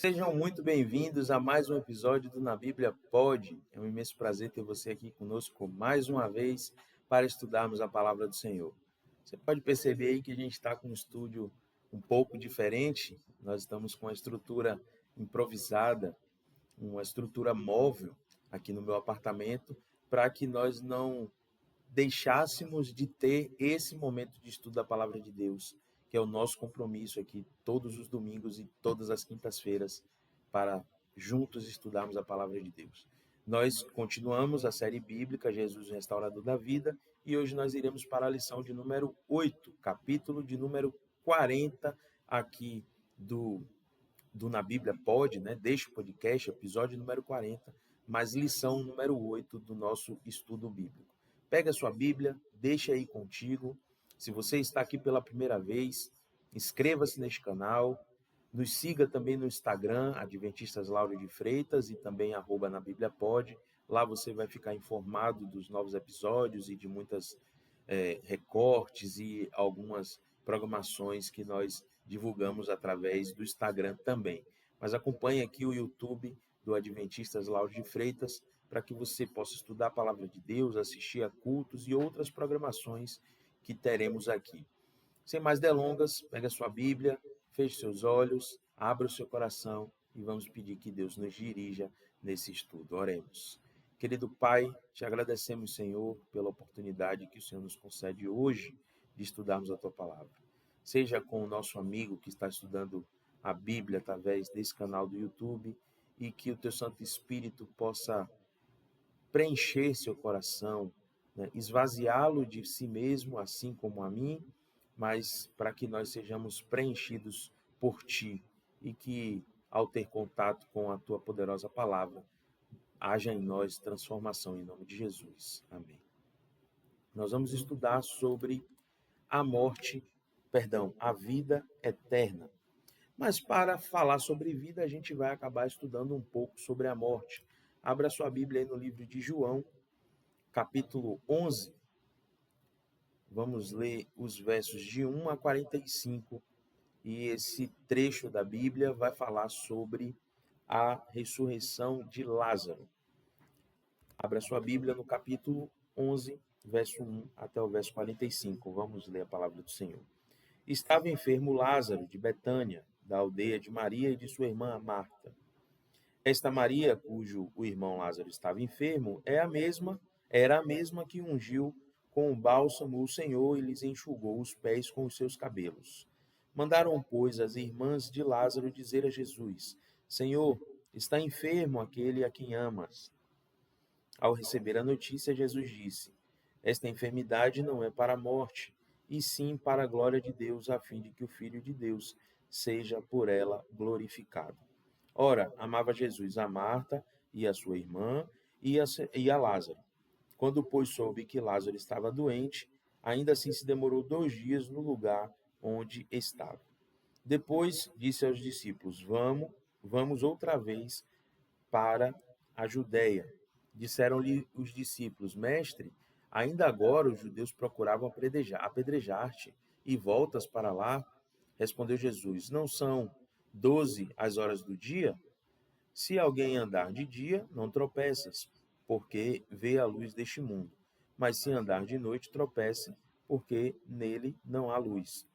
Sejam muito bem-vindos a mais um episódio do Na Bíblia Pode. É um imenso prazer ter você aqui conosco mais uma vez para estudarmos a palavra do Senhor. Você pode perceber aí que a gente está com um estúdio um pouco diferente. Nós estamos com uma estrutura improvisada, uma estrutura móvel aqui no meu apartamento, para que nós não deixássemos de ter esse momento de estudo da palavra de Deus, que é o nosso compromisso aqui todos os domingos e todas as quintas-feiras para juntos estudarmos a palavra de Deus. Nós continuamos a série bíblica Jesus, o Restaurador da Vida, e hoje nós iremos para a lição de número 8, capítulo de número 40 aqui do Na Bíblia Pode, né? Deixa o podcast, episódio número 40, mas lição número 8 do nosso estudo bíblico. Pega a sua Bíblia, deixa aí contigo. Se você está aqui pela primeira vez, inscreva-se neste canal, nos siga também no Instagram, Adventistas Lauro de Freitas, e também @na Bíblia Pode. Lá você vai ficar informado dos novos episódios e de muitas recortes e algumas programações que nós divulgamos através do Instagram também. Mas acompanhe aqui o YouTube do Adventistas Lauro de Freitas para que você possa estudar a palavra de Deus, assistir a cultos e outras programações que teremos aqui. Sem mais delongas, pegue a sua Bíblia, feche seus olhos, abra o seu coração e vamos pedir que Deus nos dirija nesse estudo. Oremos. Querido Pai, te agradecemos, Senhor, pela oportunidade que o Senhor nos concede hoje de estudarmos a Tua Palavra. Seja com o nosso amigo que está estudando a Bíblia através desse canal do YouTube e que o Teu Santo Espírito possa preencher seu coração, né? Esvaziá-lo de si mesmo, assim como a mim, mas para que nós sejamos preenchidos por Ti e que, ao ter contato com a Tua poderosa palavra, haja em nós transformação em nome de Jesus. Amém. Nós vamos estudar sobre a vida eterna. Mas para falar sobre vida, a gente vai acabar estudando um pouco sobre a morte. Abra sua Bíblia aí no livro de João, capítulo 11. Vamos ler os versos de 1 a 45. E esse trecho da Bíblia vai falar sobre a ressurreição de Lázaro. Abra sua Bíblia no capítulo 11, verso 1 até o verso 45. Vamos ler a palavra do Senhor. Estava enfermo Lázaro, de Betânia, da aldeia de Maria e de sua irmã Marta. Esta Maria, cujo o irmão Lázaro estava enfermo, era a mesma que ungiu com o bálsamo o Senhor e lhes enxugou os pés com os seus cabelos. Mandaram, pois, as irmãs de Lázaro dizer a Jesus: Senhor, está enfermo aquele a quem amas. Ao receber a notícia, Jesus disse: Esta enfermidade não é para a morte, e sim para a glória de Deus, a fim de que o Filho de Deus seja por ela glorificado. Ora, amava Jesus a Marta e a sua irmã e a Lázaro. Quando, pois, soube que Lázaro estava doente, ainda assim se demorou 2 dias no lugar onde estava. Depois disse aos discípulos: vamos outra vez para a Judéia. Disseram-lhe os discípulos: Mestre, ainda agora os judeus procuravam apedrejar-te, e voltas para lá? Respondeu Jesus: Não são 12 as horas do dia? Se alguém andar de dia, não tropeças, porque vê a luz deste mundo. Mas se andar de noite, tropeça, porque nele não há luz.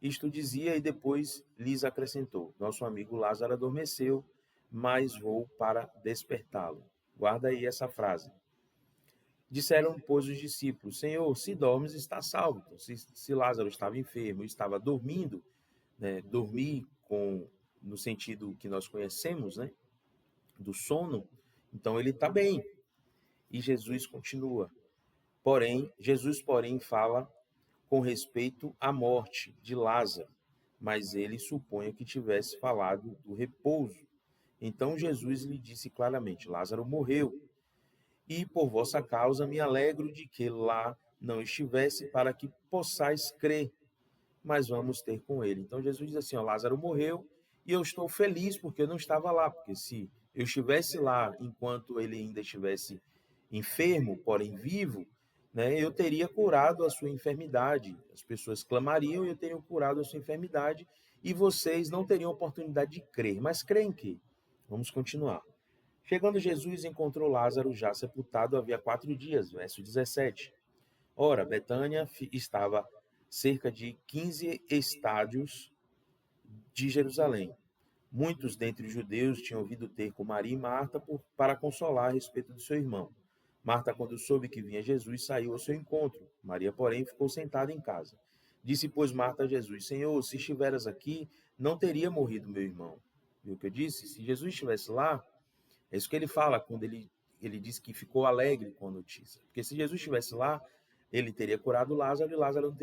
Isto dizia e depois lhes acrescentou: Nosso amigo Lázaro adormeceu, mas vou para despertá-lo. Guarda aí essa frase. Disseram, pois, os discípulos: Senhor, se dormes, está salvo. Então, se Lázaro estava enfermo e estava dormindo, né, dormir no sentido que nós conhecemos, né, do sono, então ele está bem. E Jesus continua. Jesus, porém, fala com respeito à morte de Lázaro, mas ele supunha que tivesse falado do repouso. Então Jesus lhe disse claramente: Lázaro morreu, e por vossa causa me alegro de que lá não estivesse, para que possais crer, mas vamos ter com ele. Então Jesus diz assim: ó, Lázaro morreu, e eu estou feliz porque eu não estava lá, porque se eu estivesse lá enquanto ele ainda estivesse enfermo, porém vivo, né, eu teria curado a sua enfermidade. As pessoas clamariam e eu teria curado a sua enfermidade, e vocês não teriam oportunidade de crer. Mas creem que? Vamos continuar. Chegando Jesus, encontrou Lázaro já sepultado havia 4 dias, verso 17. Ora, Betânia estava cerca de 15 estádios de Jerusalém. Muitos dentre os judeus tinham ouvido ter com Maria e Marta para consolar a respeito do seu irmão. Marta, quando soube que vinha Jesus, saiu ao seu encontro. Maria, porém, ficou sentada em casa. Disse, pois, Marta a Jesus, Senhor, se estiveras aqui, não teria morrido meu irmão. Viu o que eu disse? Se Jesus estivesse lá, é isso que ele fala quando ele diz que ficou alegre com a notícia. Porque se Jesus estivesse lá, ele teria curado Lázaro e Lázaro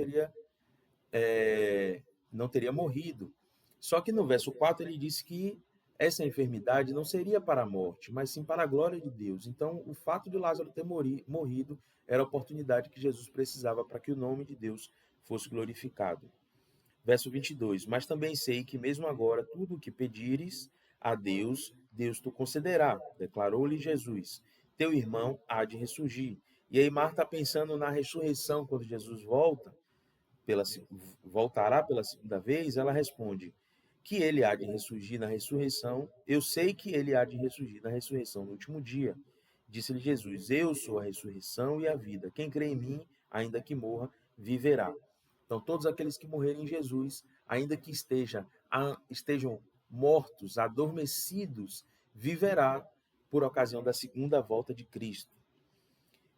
não teria morrido. Só que no verso 4 ele disse que essa enfermidade não seria para a morte, mas sim para a glória de Deus. Então, o fato de Lázaro ter morrido era a oportunidade que Jesus precisava para que o nome de Deus fosse glorificado. Verso 22. Mas também sei que mesmo agora tudo o que pedires a Deus, Deus te concederá, declarou-lhe Jesus. Teu irmão há de ressurgir. E aí Marta pensando na ressurreição quando Jesus pela, voltará pela segunda vez, ela responde que ele há de ressurgir na ressurreição. Eu sei que ele há de ressurgir na ressurreição no último dia. Disse-lhe Jesus: Eu sou a ressurreição e a vida. Quem crê em mim, ainda que morra, viverá. Então, todos aqueles que morrerem em Jesus, ainda que estejam mortos, adormecidos, viverá por ocasião da segunda volta de Cristo.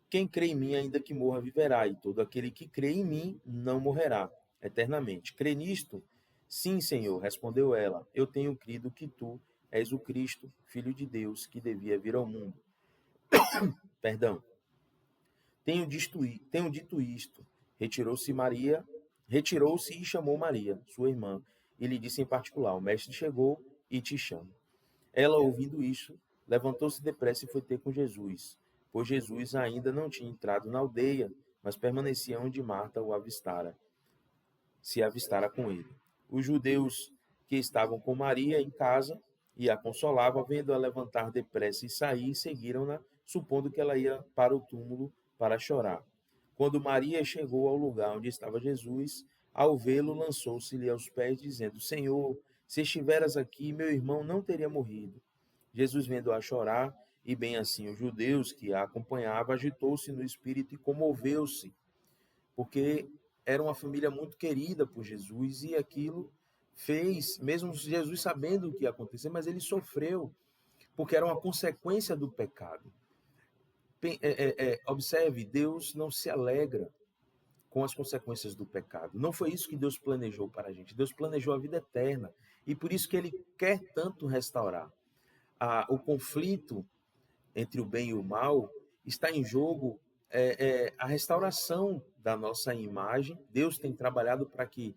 Quem crê em mim, ainda que morra, viverá, e todo aquele que crê em mim não morrerá eternamente. Crê nisto? Sim, Senhor, respondeu ela. Eu tenho crido que tu és o Cristo, Filho de Deus, que devia vir ao mundo. Perdão. Tenho dito isto. Retirou-se e chamou Maria, sua irmã, e lhe disse em particular: O mestre chegou e te chama. Ela, ouvindo isso, levantou-se depressa e foi ter com Jesus, pois Jesus ainda não tinha entrado na aldeia, mas permanecia onde Marta se avistara com ele. Os judeus que estavam com Maria em casa e a consolavam, vendo-a levantar depressa e sair, seguiram-na, supondo que ela ia para o túmulo para chorar. Quando Maria chegou ao lugar onde estava Jesus, ao vê-lo, lançou-se-lhe aos pés, dizendo: Senhor, se estiveras aqui, meu irmão não teria morrido. Jesus, vendo-a chorar, e bem assim os judeus que a acompanhavam, agitou-se no espírito e comoveu-se, porque era uma família muito querida por Jesus e aquilo fez, mesmo Jesus sabendo o que ia acontecer, mas ele sofreu, porque era uma consequência do pecado. Observe, Deus não se alegra com as consequências do pecado. Não foi isso que Deus planejou para a gente. Deus planejou a vida eterna e por isso que ele quer tanto restaurar. O conflito entre o bem e o mal está em jogo a restauração da nossa imagem. Deus tem trabalhado para que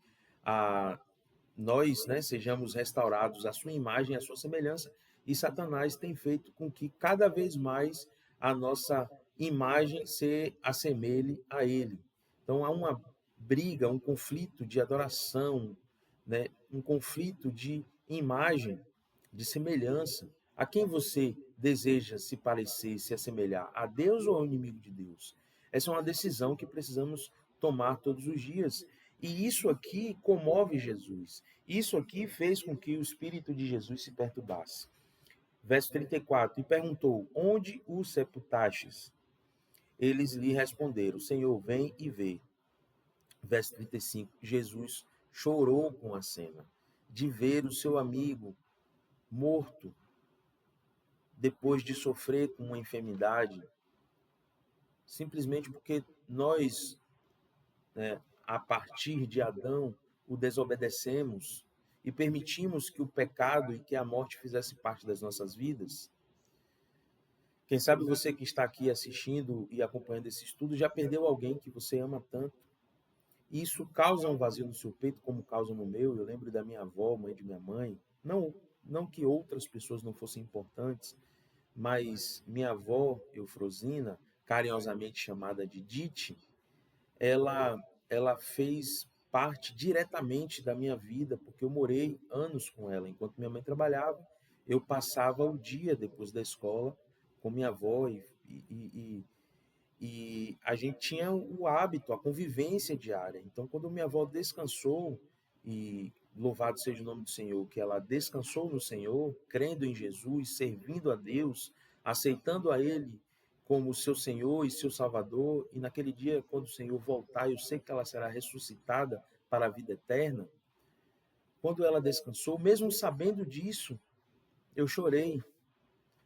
nós, né, sejamos restaurados à sua imagem, à sua semelhança, e Satanás tem feito com que cada vez mais a nossa imagem se assemelhe a ele. Então há uma briga, um conflito de adoração, né, um conflito de imagem, de semelhança. A quem você deseja se parecer, se assemelhar? A Deus ou ao inimigo de Deus? Essa é uma decisão que precisamos tomar todos os dias. E isso aqui comove Jesus. Isso aqui fez com que o espírito de Jesus se perturbasse. Verso 34. E perguntou: Onde o sepultastes? Eles lhe responderam: Senhor, vem e vê. Verso 35. Jesus chorou com a cena de ver o seu amigo morto depois de sofrer com uma enfermidade, simplesmente porque nós, né, a partir de Adão, o desobedecemos e permitimos que o pecado e que a morte fizesse parte das nossas vidas. Quem sabe você que está aqui assistindo e acompanhando esse estudo já perdeu alguém que você ama tanto. E isso causa um vazio no seu peito, como causa no meu. Eu lembro da minha avó, mãe de minha mãe. Não que outras pessoas não fossem importantes, mas minha avó, Eufrosina, carinhosamente chamada de Dite, ela fez parte diretamente da minha vida, porque eu morei anos com ela. Enquanto minha mãe trabalhava, eu passava o dia depois da escola com minha avó e a gente tinha o hábito, a convivência diária. Então, quando minha avó descansou e louvado seja o nome do Senhor, que ela descansou no Senhor, crendo em Jesus, servindo a Deus, aceitando a Ele como seu Senhor e seu Salvador, e naquele dia, quando o Senhor voltar, eu sei que ela será ressuscitada para a vida eterna. Quando ela descansou, mesmo sabendo disso, eu chorei,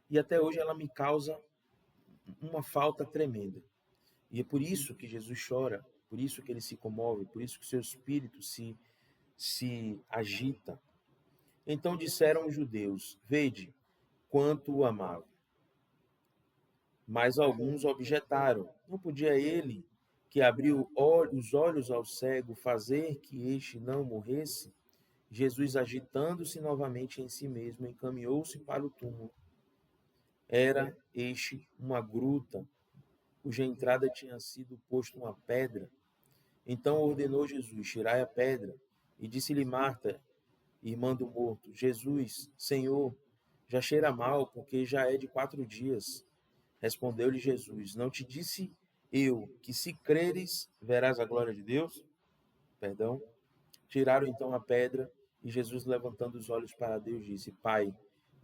e até hoje ela me causa uma falta tremenda. E é por isso que Jesus chora, por isso que ele se comove, por isso que o seu espírito se agita. Então disseram os judeus: Vede quanto o amava. Mas alguns objetaram: Não podia ele, que abriu os olhos ao cego, fazer que este não morresse? Jesus, agitando-se novamente em si mesmo, encaminhou-se para o túmulo. Era este uma gruta, cuja entrada tinha sido posto uma pedra. Então ordenou Jesus: Tirai a pedra. E disse-lhe Marta, irmã do morto: Jesus, Senhor, já cheira mal, porque já é de 4 dias. Respondeu-lhe Jesus: Não te disse eu que, se creres, verás a glória de Deus? Perdão. Tiraram então a pedra, e Jesus, levantando os olhos para Deus, disse: Pai,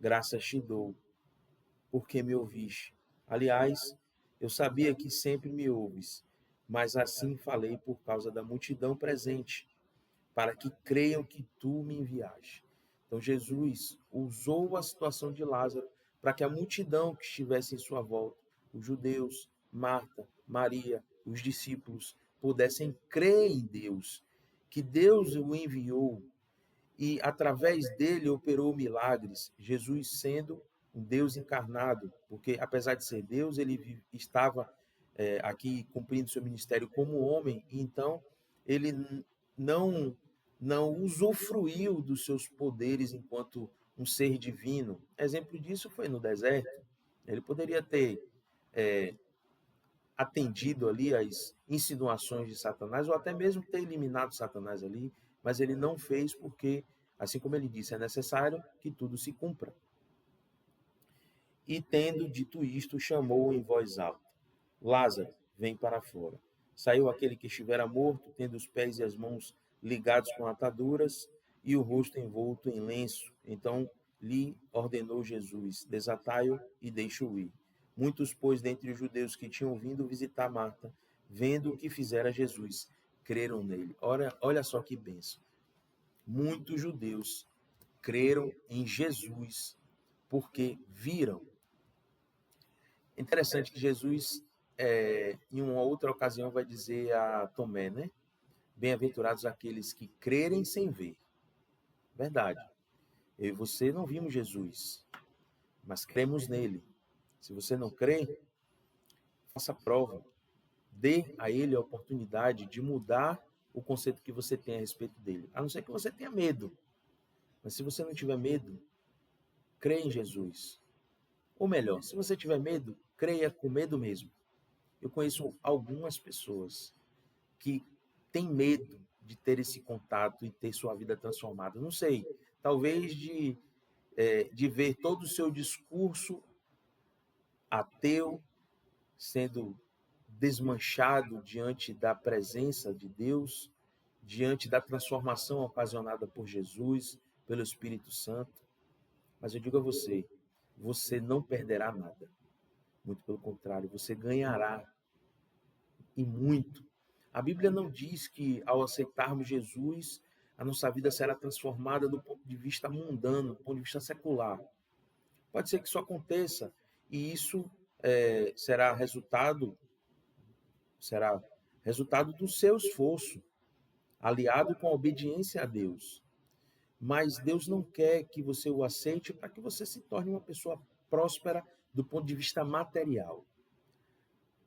graças te dou, porque me ouviste. Aliás, eu sabia que sempre me ouves, mas assim falei por causa da multidão presente, para que creiam que tu me enviaste. Então Jesus usou a situação de Lázaro para que a multidão que estivesse em sua volta, os judeus, Marta, Maria, os discípulos, pudessem crer em Deus, que Deus o enviou e através dele operou milagres, Jesus sendo um Deus encarnado, porque apesar de ser Deus, ele estava aqui cumprindo seu ministério como homem, e então ele não não usufruiu dos seus poderes enquanto um ser divino. Exemplo disso foi no deserto. Ele poderia ter atendido ali às insinuações de Satanás, ou até mesmo ter eliminado Satanás ali, mas ele não fez porque, assim como ele disse, é necessário que tudo se cumpra. E tendo dito isto, chamou em voz alta: Lázaro, vem para fora. Saiu aquele que estivera morto, tendo os pés e as mãos ligados com ataduras e o rosto envolto em lenço. Então lhe ordenou Jesus: Desatai-o e deixe-o ir. Muitos, pois, dentre os judeus que tinham vindo visitar Marta, vendo o que fizera Jesus, creram nele. Olha só que bênção. Muitos judeus creram em Jesus porque viram. Interessante que Jesus, em uma outra ocasião, vai dizer a Tomé, né? Bem-aventurados aqueles que crerem sem ver. Verdade. Eu e você não vimos Jesus, mas cremos nele. Se você não crê, faça prova. Dê a ele a oportunidade de mudar o conceito que você tem a respeito dele. A não ser que você tenha medo. Mas se você não tiver medo, crê em Jesus. Ou melhor, se você tiver medo, creia com medo mesmo. Eu conheço algumas pessoas que têm medo de ter esse contato e ter sua vida transformada. Não sei, talvez de ver todo o seu discurso ateu sendo desmanchado diante da presença de Deus, diante da transformação ocasionada por Jesus, pelo Espírito Santo. Mas eu digo a você, você não perderá nada. Muito pelo contrário, você ganhará e muito. A Bíblia não diz que ao aceitarmos Jesus, a nossa vida será transformada do ponto de vista mundano, do ponto de vista secular. Pode ser que isso aconteça e isso será resultado do seu esforço, aliado com a obediência a Deus. Mas Deus não quer que você o aceite para que você se torne uma pessoa próspera do ponto de vista material.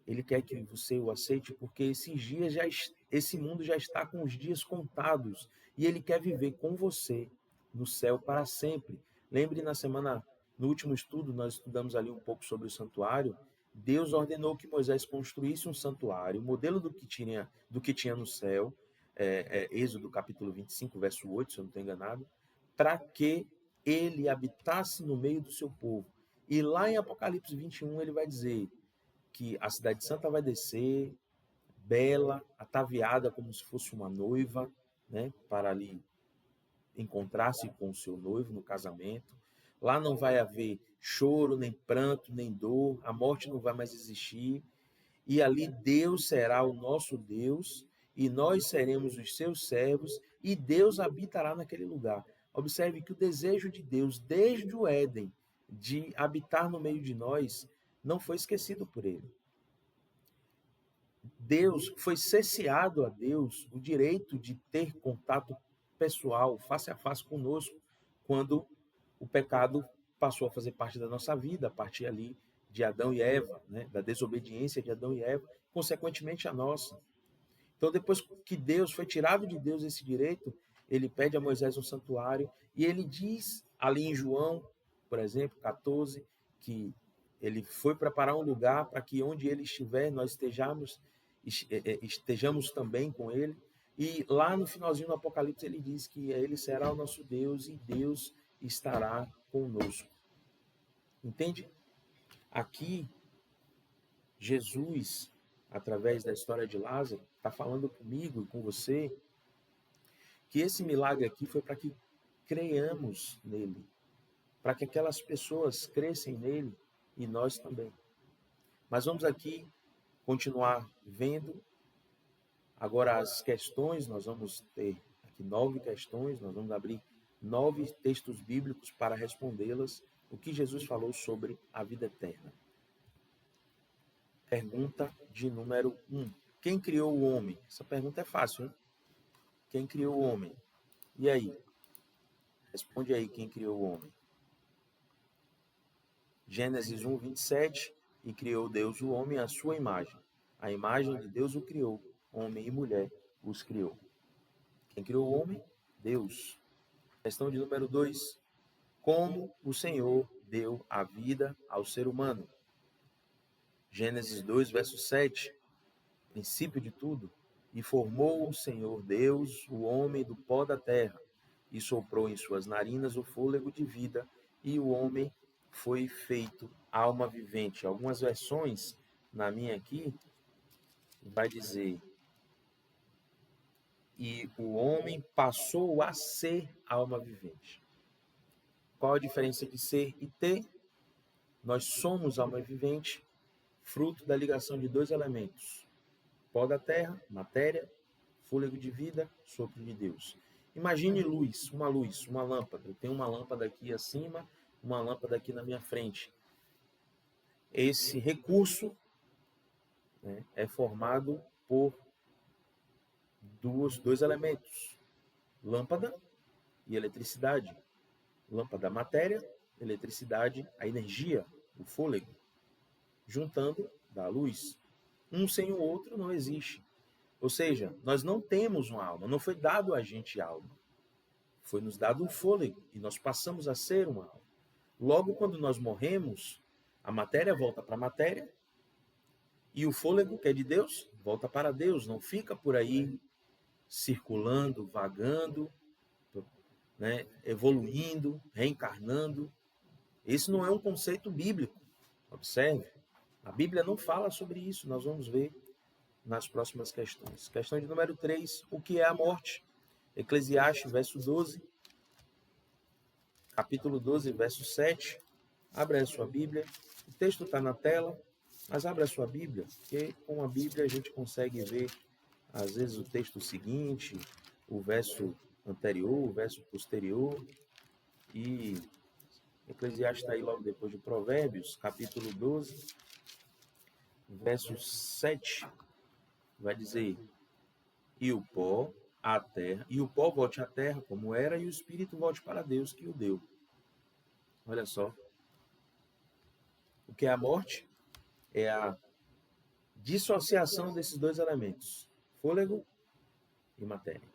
Ele quer que você o aceite porque esse mundo já está com os dias contados e ele quer viver com você no céu para sempre. Lembre no último estudo, nós estudamos ali um pouco sobre o santuário. Deus ordenou que Moisés construísse um santuário, modelo do que tinha no céu, Êxodo capítulo 25, verso 8, se eu não estou enganado, para que ele habitasse no meio do seu povo. E lá em Apocalipse 21 ele vai dizer que a cidade santa vai descer, bela, ataviada como se fosse uma noiva, né, para ali encontrar-se com o seu noivo no casamento. Lá não vai haver choro, nem pranto, nem dor, a morte não vai mais existir. E ali Deus será o nosso Deus, e nós seremos os seus servos, e Deus habitará naquele lugar. Observe que o desejo de Deus, desde o Éden, de habitar no meio de nós, não foi esquecido por ele. Deus foi cesseado a Deus o direito de ter contato pessoal, face a face conosco, quando o pecado passou a fazer parte da nossa vida, a partir ali de Adão e Eva, né? Da desobediência de Adão e Eva, consequentemente a nossa. Então, depois que Deus foi tirado de Deus esse direito, ele pede a Moisés um santuário e ele diz ali em João, por exemplo, 14, que ele foi preparar um lugar para que onde ele estiver, nós estejamos também com ele. E lá no finalzinho do Apocalipse ele diz que ele será o nosso Deus e Deus estará conosco. Entende? Aqui, Jesus, através da história de Lázaro, está falando comigo e com você que esse milagre aqui foi para que creiamos nele, para que aquelas pessoas crescem nele e nós também. Mas vamos aqui continuar vendo agora as questões. Nós vamos ter aqui 9 questões, nós vamos abrir 9 textos bíblicos para respondê-las. O que Jesus falou sobre a vida eterna. Pergunta de número 1. Quem criou o homem? Essa pergunta é fácil, hein? Quem criou o homem? E aí? Responde aí quem criou o homem. Gênesis 1, 27. E criou Deus o homem à sua imagem. A imagem de Deus o criou. Homem e mulher os criou. Quem criou o homem? Deus. Questão de número 2. Como o Senhor deu a vida ao ser humano? Gênesis 2, verso 7. Princípio de tudo. E formou o Senhor Deus o homem do pó da terra, e soprou em suas narinas o fôlego de vida, e o homem foi feito alma vivente. Algumas versões, na minha aqui, vai dizer: e o homem passou a ser alma vivente. Qual a diferença de ser e ter? Nós somos alma vivente, fruto da ligação de 2 elementos: pó da terra, matéria, fôlego de vida, sopro de Deus. Imagine luz, uma lâmpada. Eu tenho uma lâmpada aqui acima, uma lâmpada aqui na minha frente. Esse recurso, né, é formado por dois elementos: lâmpada e eletricidade. Lâmpada, matéria, eletricidade, a energia, o fôlego. Juntando, dá luz. Um sem o outro não existe. Ou seja, nós não temos uma alma, não foi dado a gente alma. Foi nos dado um fôlego e nós passamos a ser uma alma. Logo, quando nós morremos, a matéria volta para a matéria e o fôlego, que é de Deus, volta para Deus. Não fica por aí circulando, vagando, né, evoluindo, reencarnando. Esse não é um conceito bíblico. Observe, a Bíblia não fala sobre isso. Nós vamos ver nas próximas questões. Questão de número 3, o que é a morte? Eclesiastes, verso 12, capítulo 12, verso 7. Abra a sua Bíblia. O texto está na tela, mas abra a sua Bíblia, porque com a Bíblia a gente consegue ver, às vezes, o texto seguinte, o verso anterior, o verso posterior. E Eclesiastes está aí logo depois de Provérbios, capítulo 12, verso 7. Vai dizer: e o pó volte à terra como era, e o espírito volte para Deus que o deu. Olha só. O que é a morte? É a dissociação desses 2 elementos: fôlego e matéria.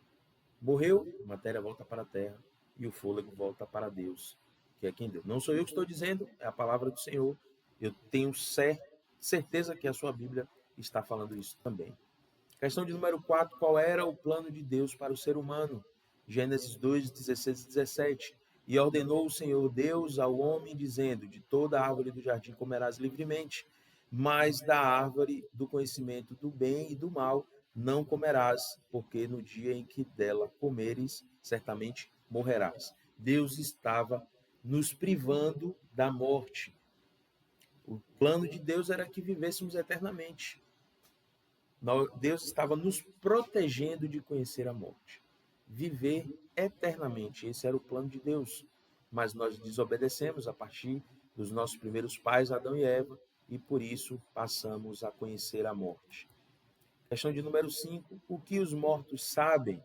Morreu, a matéria volta para a terra e o fôlego volta para Deus, que é quem deu. Não sou eu que estou dizendo, é a palavra do Senhor. Eu tenho certeza que a sua Bíblia está falando isso também. Questão de número 4, qual era o plano de Deus para o ser humano? Gênesis 2, 16 e 17. E ordenou o Senhor Deus ao homem, dizendo: de toda árvore do jardim comerás livremente, mas da árvore do conhecimento do bem e do mal não comerás, porque no dia em que dela comeres, certamente morrerás. Deus estava nos privando da morte. O plano de Deus era que vivêssemos eternamente. Deus estava nos protegendo de conhecer a morte. Viver eternamente, esse era o plano de Deus. Mas nós desobedecemos a partir dos nossos primeiros pais, Adão e Eva, e por isso passamos a conhecer a morte. Questão de número 5. O que os mortos sabem?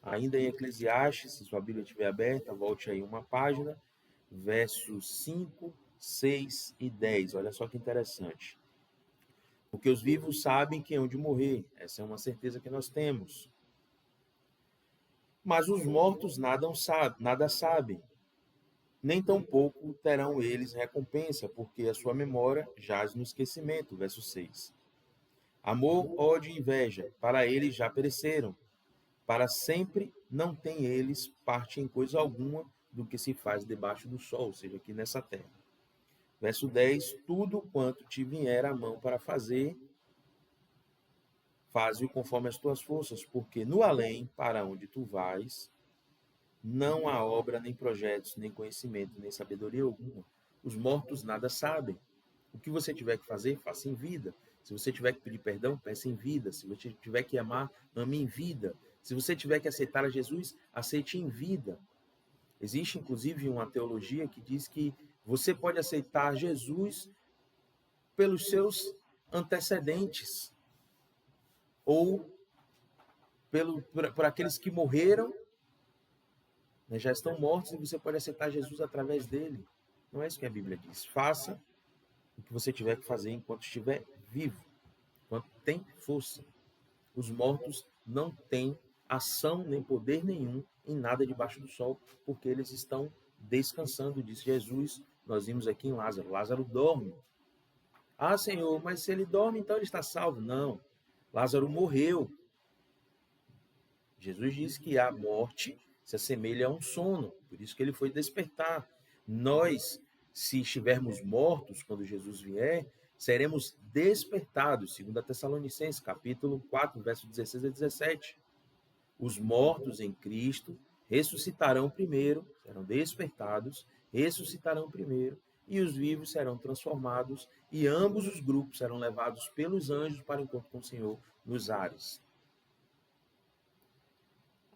Ainda em Eclesiastes, se sua Bíblia estiver aberta, volte aí uma página, versos 5, 6 e 10. Olha só que interessante. Porque os vivos sabem que hão de morrer. Essa é uma certeza que nós temos. Mas os mortos nada sabem, nem tampouco terão eles recompensa, porque a sua memória jaz no esquecimento. Verso 6. Amor, ódio e inveja, para eles já pereceram. Para sempre não têm eles parte em coisa alguma do que se faz debaixo do sol, ou seja, aqui nessa terra. Verso 10. Tudo quanto te vier à mão para fazer, faze-o conforme as tuas forças, porque no além, para onde tu vais, não há obra, nem projetos, nem conhecimento, nem sabedoria alguma. Os mortos nada sabem. O que você tiver que fazer, faça em vida. Se você tiver que pedir perdão, peça em vida. Se você tiver que amar, ame em vida. Se você tiver que aceitar a Jesus, aceite em vida. Existe, inclusive, uma teologia que diz que você pode aceitar Jesus pelos seus antecedentes ou por aqueles que morreram, né, já estão mortos, e você pode aceitar Jesus através dele. Não é isso que a Bíblia diz. Faça o que você tiver que fazer enquanto estiver vivo, enquanto tem força. Os mortos não têm ação nem poder nenhum em nada debaixo do sol, porque eles estão descansando, disse Jesus. Nós vimos aqui em Lázaro. Lázaro dorme. Ah, Senhor, mas se ele dorme, então ele está salvo. Não. Lázaro morreu. Jesus disse que a morte se assemelha a um sono, por isso que ele foi despertar. Nós, se estivermos mortos quando Jesus vier, seremos despertados, segundo a Tessalonicenses, capítulo 4, versos 16 a 17. Os mortos em Cristo ressuscitarão primeiro, serão despertados, ressuscitarão primeiro, e os vivos serão transformados, e ambos os grupos serão levados pelos anjos para o encontro com o Senhor nos ares.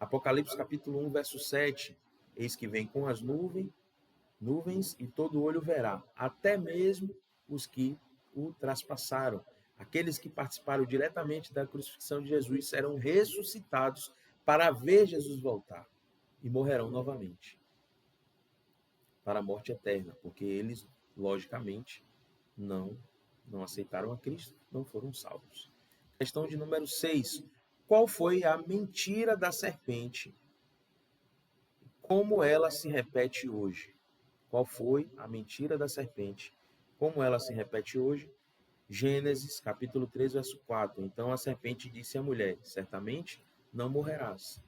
Apocalipse capítulo 1, verso 7. Eis que vem com as nuvens, e todo olho verá, até mesmo os que o traspassaram. Aqueles que participaram diretamente da crucifixão de Jesus serão ressuscitados para ver Jesus voltar e morrerão novamente para a morte eterna, porque eles, logicamente, não aceitaram a Cristo, não foram salvos. Questão de número 6. Qual foi a mentira da serpente? Como ela se repete hoje? Qual foi a mentira da serpente? Como ela se repete hoje? Gênesis, capítulo 3, verso 4. Então a serpente disse à mulher: certamente não morrerás.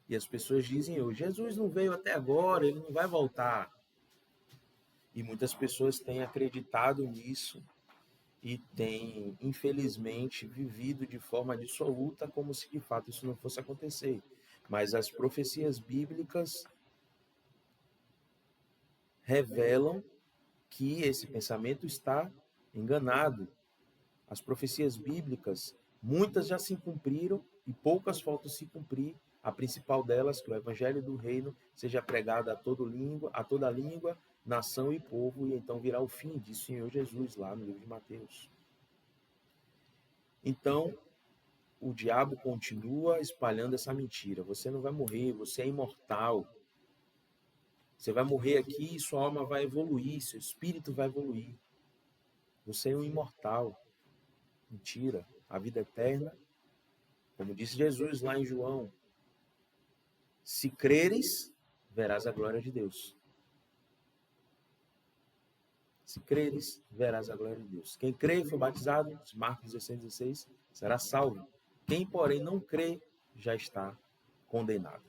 E as pessoas dizem hoje: Jesus não veio até agora, ele não vai voltar. E muitas pessoas têm acreditado nisso e têm, infelizmente, vivido de forma dissoluta, como se de fato isso não fosse acontecer. Mas as profecias bíblicas revelam que esse pensamento está enganado. As profecias bíblicas, muitas já se cumpriram e poucas faltam se cumprir. A principal delas, que o evangelho do reino seja pregado a toda língua, nação e povo, e então virá o fim, disse o Senhor Jesus lá no livro de Mateus. Então, o diabo continua espalhando essa mentira. Você não vai morrer, você é imortal. Você vai morrer aqui e sua alma vai evoluir, seu espírito vai evoluir. Você é um imortal. Mentira. A vida eterna, como disse Jesus lá em João, se creres, verás a glória de Deus. Se creres, verás a glória de Deus. Quem crê e for batizado, Marcos 16, será salvo. Quem, porém, não crê, já está condenado.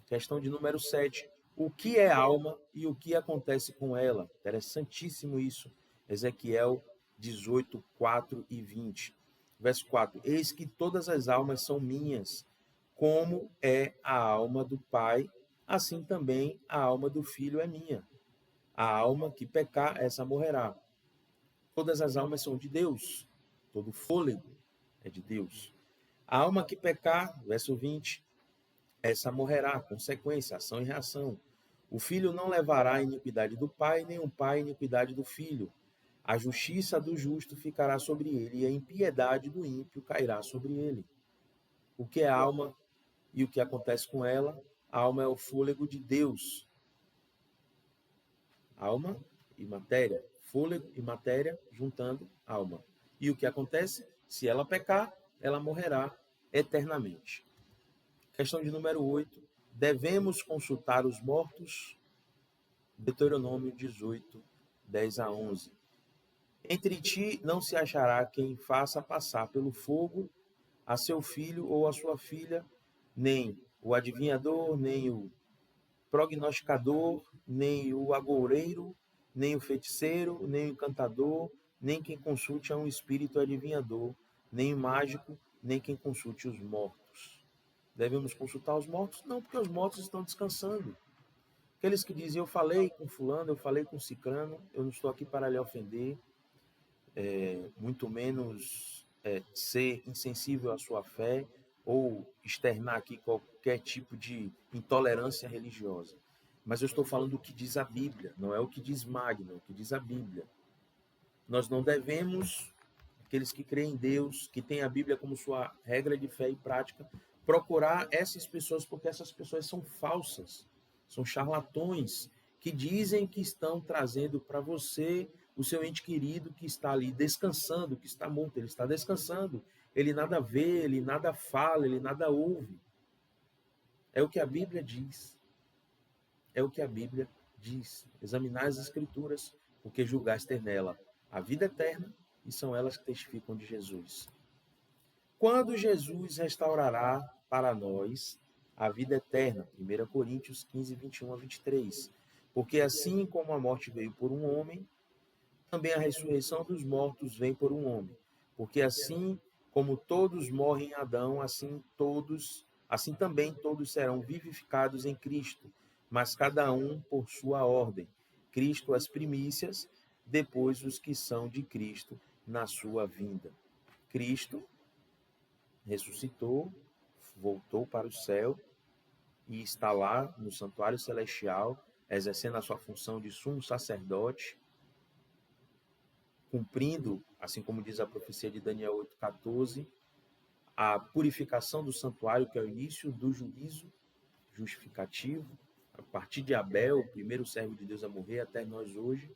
Questão de número 7. O que é alma e o que acontece com ela? Interessantíssimo isso. Ezequiel 18, 4 e 20. Verso 4. Eis que todas as almas são minhas, como é a alma do Pai, assim também a alma do filho é minha. A alma que pecar, essa morrerá. Todas as almas são de Deus, todo fôlego é de Deus. A alma que pecar, verso 20, essa morrerá, consequência, ação e reação. O filho não levará a iniquidade do pai, nem o pai a iniquidade do filho. A justiça do justo ficará sobre ele, e a impiedade do ímpio cairá sobre ele. O que é alma e o que acontece com ela? A alma é o fôlego de Deus. Alma e matéria. Fôlego e matéria juntando alma. E o que acontece? Se ela pecar, ela morrerá eternamente. Questão de número 8. Devemos consultar os mortos? Deuteronômio 18, 10 a 11. Entre ti não se achará quem faça passar pelo fogo a seu filho ou a sua filha, nem o adivinhador, nem o prognosticador, nem o agoureiro, nem o feiticeiro, nem o encantador, nem quem consulte a um espírito adivinhador, nem o mágico, nem quem consulte os mortos. Devemos consultar os mortos? Não, porque os mortos estão descansando. Aqueles que dizem, eu falei com fulano, eu falei com cicrano, eu não estou aqui para lhe ofender, muito menos ser insensível à sua fé ou externar aqui qualquer tipo de intolerância religiosa. Mas eu estou falando do que diz a Bíblia, não é o que diz Magno, é o que diz a Bíblia. Nós não devemos, aqueles que creem em Deus, que têm a Bíblia como sua regra de fé e prática, procurar essas pessoas, porque essas pessoas são falsas, são charlatões, que dizem que estão trazendo para você o seu ente querido que está ali descansando, que está morto, ele está descansando, ele nada vê, ele nada fala, ele nada ouve. É o que a Bíblia diz. É o que a Bíblia diz. Examinar as Escrituras, porque julgaste ter nela a vida eterna, e são elas que testificam de Jesus. Quando Jesus restaurará para nós a vida eterna? 1 Coríntios 15, 21 a 23. Porque assim como a morte veio por um homem, também a ressurreição dos mortos vem por um homem. Porque assim como todos morrem em Adão, assim também todos serão vivificados em Cristo, mas cada um por sua ordem. Cristo as primícias, depois os que são de Cristo na sua vinda. Cristo ressuscitou, voltou para o céu e está lá no santuário celestial, exercendo a sua função de sumo sacerdote, cumprindo, assim como diz a profecia de Daniel 8,14, a purificação do santuário, que é o início do juízo justificativo, a partir de Abel, o primeiro servo de Deus a morrer, até nós hoje,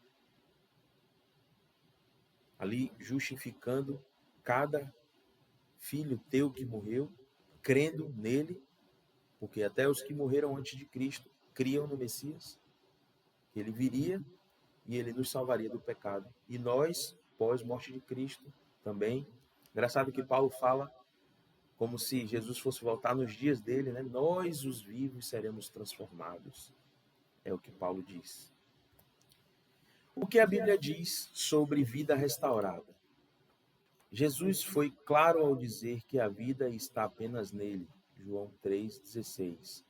ali justificando cada filho teu que morreu, crendo nele, porque até os que morreram antes de Cristo criam no Messias, que ele viria e ele nos salvaria do pecado. E nós, pós-morte de Cristo, também. Engraçado que Paulo fala como se Jesus fosse voltar nos dias dele, né? Nós, os vivos, seremos transformados. É o que Paulo diz. O que a Bíblia diz sobre vida restaurada? Jesus foi claro ao dizer que a vida está apenas nele. João 3,16.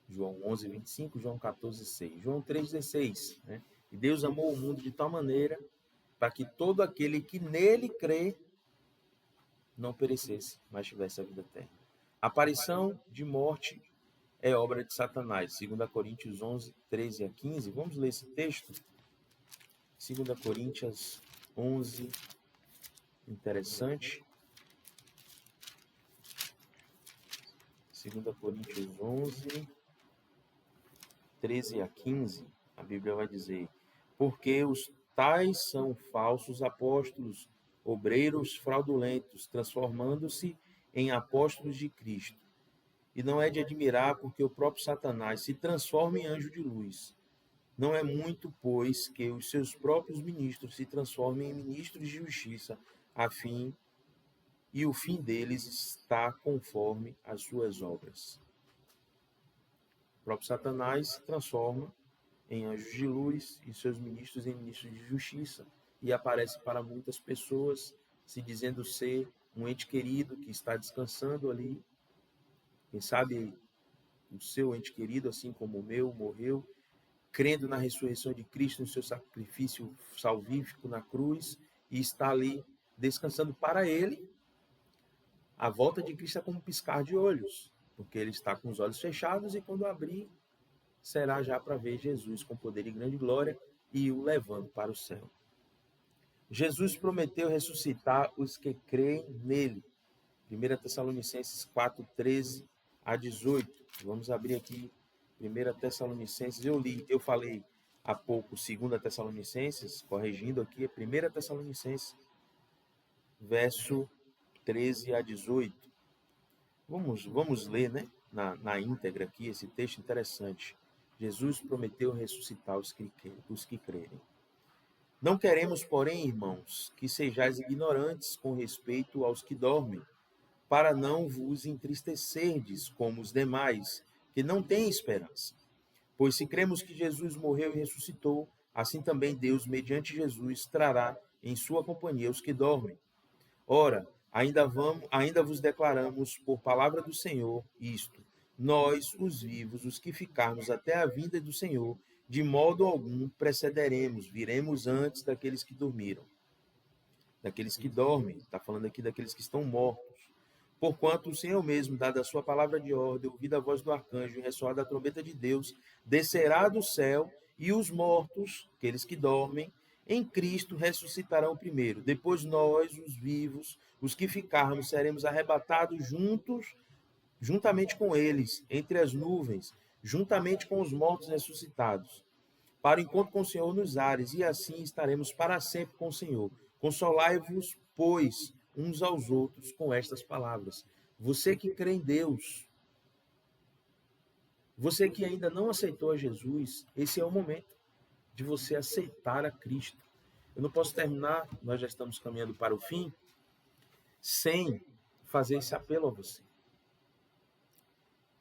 João 11:25, João 14:6. João 3,16. Né? E Deus amou o mundo de tal maneira para que todo aquele que nele crê não perecesse, mas tivesse a vida eterna. A aparição de morte é obra de Satanás. 2 Coríntios 11, 13 a 15. Vamos ler esse texto? 2 Coríntios 11, interessante. 2 Coríntios 11, 13 a 15. A Bíblia vai dizer: porque os tais são falsos apóstolos, obreiros fraudulentos, transformando-se em apóstolos de Cristo. E não é de admirar, porque o próprio Satanás se transforma em anjo de luz. Não é muito, pois, que os seus próprios ministros se transformem em ministros de justiça, e o fim deles está conforme as suas obras. O próprio Satanás se transforma em anjos de luz e seus ministros em ministros de justiça, e aparece para muitas pessoas se dizendo ser um ente querido que está descansando ali, quem sabe o seu ente querido, assim como o meu, morreu, crendo na ressurreição de Cristo, no seu sacrifício salvífico na cruz, e está ali descansando para ele. A volta de Cristo é como um piscar de olhos, porque ele está com os olhos fechados e quando abrir, será já para ver Jesus com poder e grande glória e o levando para o céu. Jesus prometeu ressuscitar os que creem nele. 1 Tessalonicenses 4, 13 a 18. Vamos abrir aqui 1 Tessalonicenses. Eu falei há pouco 2 Tessalonicenses, corrigindo aqui, é 1 Tessalonicenses, verso 13 a 18. Vamos ler, né, na íntegra aqui, esse texto interessante. Jesus prometeu ressuscitar os que crerem. Não queremos, porém, irmãos, que sejais ignorantes com respeito aos que dormem, para não vos entristecerdes como os demais, que não têm esperança. Pois se cremos que Jesus morreu e ressuscitou, assim também Deus, mediante Jesus, trará em sua companhia os que dormem. Ora, ainda vos declaramos por palavra do Senhor isto: nós, os vivos, os que ficarmos até a vinda do Senhor, de modo algum precederemos, viremos antes daqueles que dormiram. Daqueles que dormem, está falando aqui daqueles que estão mortos. Porquanto o Senhor mesmo, dada a sua palavra de ordem, ouvida a voz do arcanjo e ressoada a trombeta de Deus, descerá do céu, e os mortos, aqueles que dormem, em Cristo ressuscitarão primeiro. Depois nós, os vivos, os que ficarmos, seremos arrebatados juntamente com eles, entre as nuvens, juntamente com os mortos ressuscitados, para o encontro com o Senhor nos ares, e assim estaremos para sempre com o Senhor. Consolai-vos, pois, uns aos outros com estas palavras. Você que crê em Deus, você que ainda não aceitou a Jesus, esse é o momento de você aceitar a Cristo. Eu não posso terminar, nós já estamos caminhando para o fim, sem fazer esse apelo a você.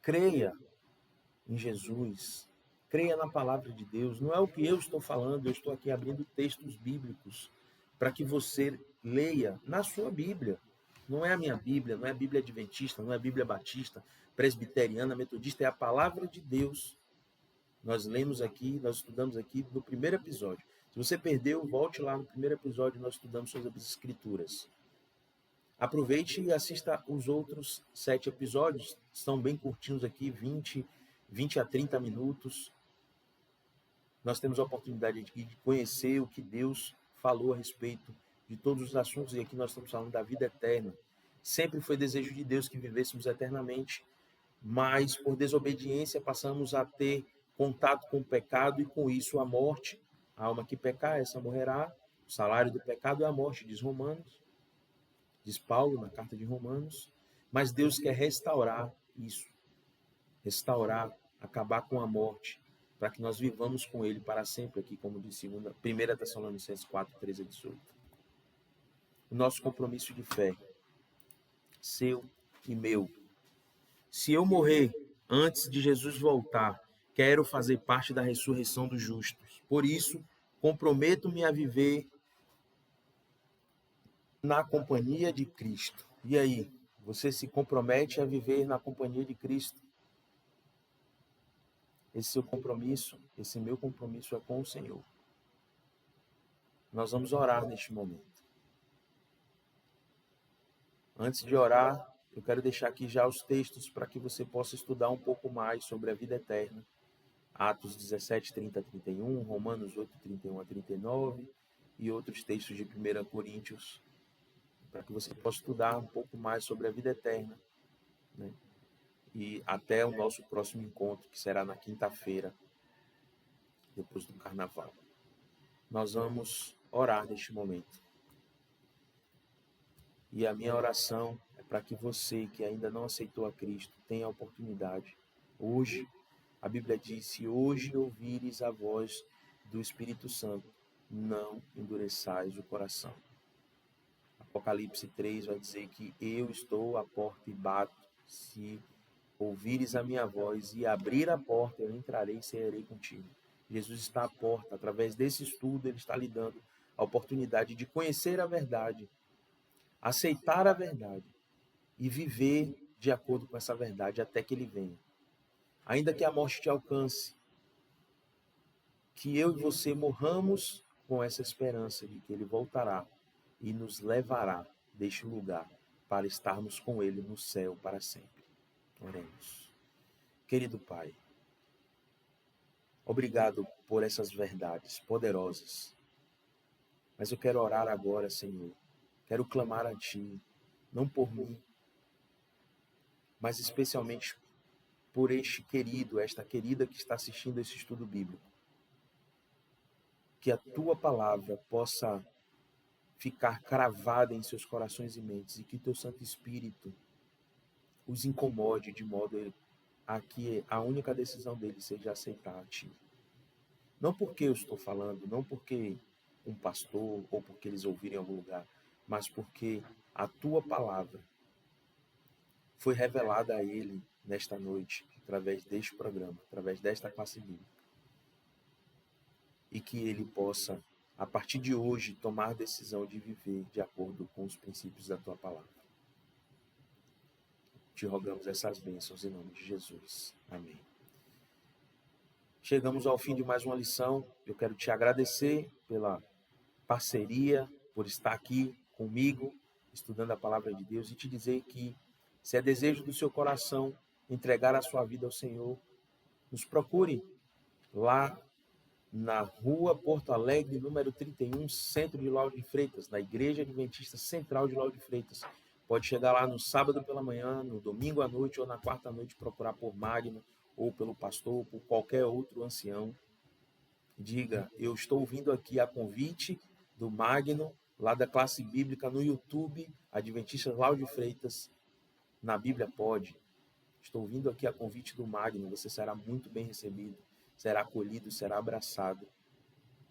Creia em Jesus, creia na palavra de Deus. Não é o que eu estou falando, eu estou aqui abrindo textos bíblicos para que você leia na sua Bíblia. Não é a minha Bíblia, não é a Bíblia adventista, não é a Bíblia batista, presbiteriana, metodista, é a palavra de Deus. Nós lemos aqui, nós estudamos aqui no primeiro episódio. Se você perdeu, volte lá no primeiro episódio, nós estudamos sobre as Escrituras. Aproveite e assista os outros 7 episódios, são bem curtinhos aqui, 20 a 30 minutos. Nós temos a oportunidade de conhecer o que Deus falou a respeito de todos os assuntos, e aqui nós estamos falando da vida eterna. Sempre foi desejo de Deus que vivêssemos eternamente, mas por desobediência passamos a ter contato com o pecado e com isso a morte. A alma que pecar, essa morrerá. O salário do pecado é a morte, diz Paulo na carta de Romanos. Mas Deus quer restaurar isso, restaurar, acabar com a morte, para que nós vivamos com Ele para sempre aqui, como diz 1 Tessalonicenses 4, 13 a 18. O nosso compromisso de fé, seu e meu. Se eu morrer antes de Jesus voltar, quero fazer parte da ressurreição dos justos. Por isso, comprometo-me a viver na companhia de Cristo. E aí, você se compromete a viver na companhia de Cristo? Esse seu compromisso, esse meu compromisso é com o Senhor. Nós vamos orar neste momento. Antes de orar, eu quero deixar aqui já os textos para que você possa estudar um pouco mais sobre a vida eterna. Atos 17, 30 a 31, Romanos 8, 31 a 39 e outros textos de 1 Coríntios, para que você possa estudar um pouco mais sobre a vida eterna, né? E até o nosso próximo encontro, que será na quinta-feira, depois do Carnaval. Nós vamos orar neste momento. E a minha oração é para que você, que ainda não aceitou a Cristo, tenha a oportunidade. Hoje, a Bíblia diz, se hoje ouvires a voz do Espírito Santo, não endureçais o coração. Apocalipse 3 vai dizer que eu estou à porta e bato. Se ouvires a minha voz e abrir a porta, eu entrarei e cearei contigo. Jesus está à porta. Através desse estudo, ele está lhe dando a oportunidade de conhecer a verdade, aceitar a verdade e viver de acordo com essa verdade até que ele venha. ainda que a morte te alcance, que eu e você morramos com essa esperança de que Ele voltará e nos levará deste lugar para estarmos com Ele no céu para sempre. Oremos. Querido Pai, obrigado por essas verdades poderosas. Mas eu quero orar agora, Senhor. Quero clamar a Ti, não por mim, mas especialmente por este querido, esta querida que está assistindo esse estudo bíblico. Que a Tua palavra possa ficar cravada em seus corações e mentes e que Teu Santo Espírito os incomode de modo a que a única decisão deles seja aceitar a Ti. Não porque eu estou falando, não porque um pastor ou porque eles ouvirem em algum lugar, mas porque a Tua palavra foi revelada a ele nesta noite, através deste programa, através desta classe bíblica. E que ele possa, a partir de hoje, tomar a decisão de viver de acordo com os princípios da Tua palavra. Te rogamos essas bênçãos em nome de Jesus. Amém. Chegamos ao fim de mais uma lição. Eu quero te agradecer pela parceria, por estar aqui comigo, estudando a palavra de Deus, e te dizer que, se é desejo do seu coração entregar a sua vida ao Senhor, nos procure lá na rua Porto Alegre, número 31, centro de Lauro de Freitas, na Igreja Adventista Central de Lauro de Freitas. Pode chegar lá no sábado pela manhã, no domingo à noite ou na quarta à noite, procurar por Magno, ou pelo pastor, ou por qualquer outro ancião. Diga, eu estou vindo aqui a convite do Magno, lá da classe bíblica no YouTube, Adventista Lauro de Freitas, na Bíblia Pode. Estou vindo aqui a convite do Magno, você será muito bem recebido, será acolhido, será abraçado.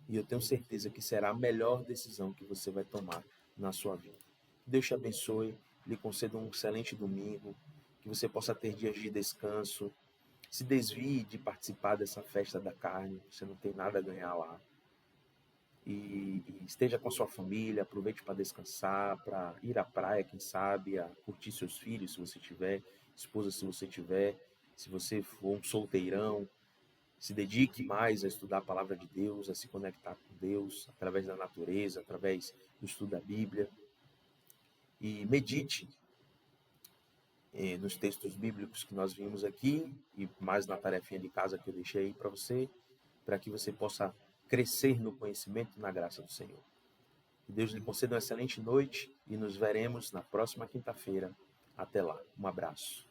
E eu tenho certeza que será a melhor decisão que você vai tomar na sua vida. Deus te abençoe, lhe conceda um excelente domingo, que você possa ter dias de descanso. Se desvie de participar dessa festa da carne, você não tem nada a ganhar lá. E esteja com a sua família, aproveite para descansar, para ir à praia, quem sabe, a curtir seus filhos, se você tiver, esposa, se você tiver, se você for um solteirão. Se dedique mais a estudar a palavra de Deus, a se conectar com Deus, através da natureza, através do estudo da Bíblia. E medite nos textos bíblicos que nós vimos aqui, e mais na tarefinha de casa que eu deixei aí para você, para que você possa crescer no conhecimento e na graça do Senhor. Que Deus lhe conceda uma excelente noite e nos veremos na próxima quinta-feira. Até lá. Um abraço.